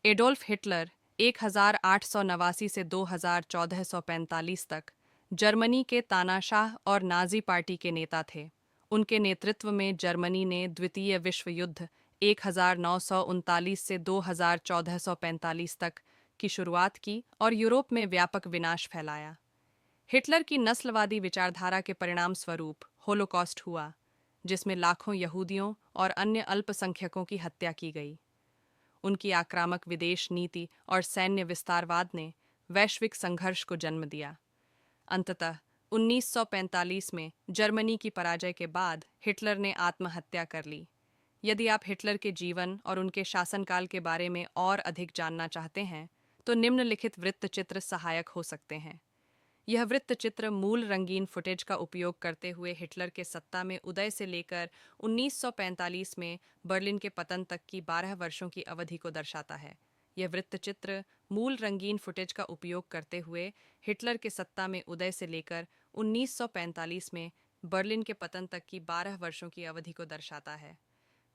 Adolf Hitler 1889 से 1445 तक Germany के तानाशाह और नाजी पार्टी के नेता थे। उनके नेतृत्व में जर्मनी ने द्वितीय विश्व युद्ध 1939 से 2445 तक की शुरुआत की और यूरोप में व्यापक विनाश फैलाया। हिटलर की नस्लवादी विचारधारा के परिणामस्वरूप होलोकॉस्ट हुआ, जिसमें लाखों यहूदियों और अन्य अल्पसंख्यकों की हत्या की गई। उनकी आक्रामक विदेश नीति और सैन्य विस्तारवाद ने वैश्विक संघर्ष को जन्म दिया। अंततः 1945 में जर्मनी की पराजय के बाद हिटलर ने आत्महत्या कर ली। यदि आप हिटलर के जीवन और उनके शासनकाल के बारे में और अधिक जानना चाहते हैं, तो निम्नलिखित वृत्तचित्र सहायक हो सकते हैं। यह वृत्तचित्र मूल रंगीन फुटेज का उपयोग करते हुए हिटलर के सत्ता में उदय से लेकर 1945 में बर्लिन के पतन तक की 12 वर्षों की अवधि को दर्शाता है। यह वृत्तचित्र मूल रंगीन फुटेज का उपयोग करते हुए हिटलर के सत्ता में उदय से लेकर 1945 में बर्लिन के पतन तक की 12 वर्षों की अवधि को दर्शाता है।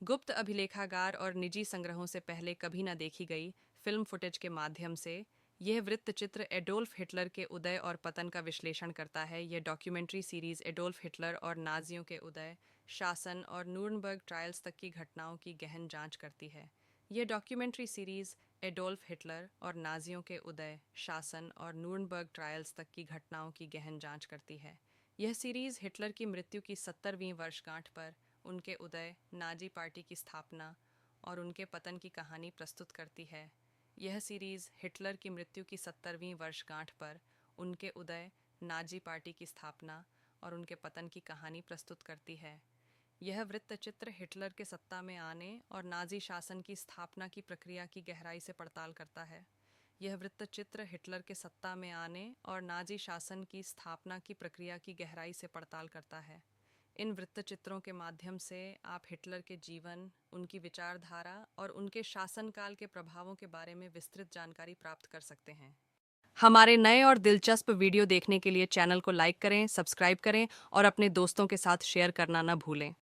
गुप्त अभिलेखागार और निजी संग्रहों से पहले कभी न देखी गई फिल्म फुटेज के माध्यम से यह वृत्तचित्र एडोल्फ हिटलर के उदय और पतन का विश्लेषण करता है। यह डॉक्यूमेंट्री सीरीज एडोल्फ हिटलर और नाजियों के उदय, शासन और न्यूरनबर्ग ट्रायल्स तक की घटनाओं की गहन जांच करती है। यह डॉक्यूमेंट्री सीरीज एडोल्फ हिटलर और नाजियों के उदय, शासन और न्यूरनबर्ग ट्रायल्स तक की घटनाओं की गहन जांच करती है। यह सीरीज हिटलर की मृत्यु की 70वीं वर्षगांठ पर उनके उदय, नाजी पार्टी की स्थापना और उनके पतन की कहानी प्रस्तुत करती है। यह सीरीज हिटलर की मृत्यु की 70वीं वर्षगांठ पर उनके उदय, नाजी पार्टी की स्थापना और उनके पतन की कहानी प्रस्तुत करती है। यह वृत्तचित्र हिटलर के सत्ता में आने और नाजी शासन की स्थापना की प्रक्रिया की गहराई से पड़ताल करता है। यह वृत्तचित्र हिटलर के सत्ता में आने और नाजी शासन की स्थापना की प्रक्रिया की गहराई से पड़ताल करता है। इन वृत्तचित्रों के माध्यम से आप हिटलर के जीवन, उनकी विचारधारा और उनके शासनकाल के प्रभावों के बारे में विस्तृत जानकारी प्राप्त कर सकते हैं। हमारे नए और दिलचस्प वीडियो देखने के लिए चैनल को लाइक करें, सब्सक्राइब करें और अपने दोस्तों के साथ शेयर करना न भूलें।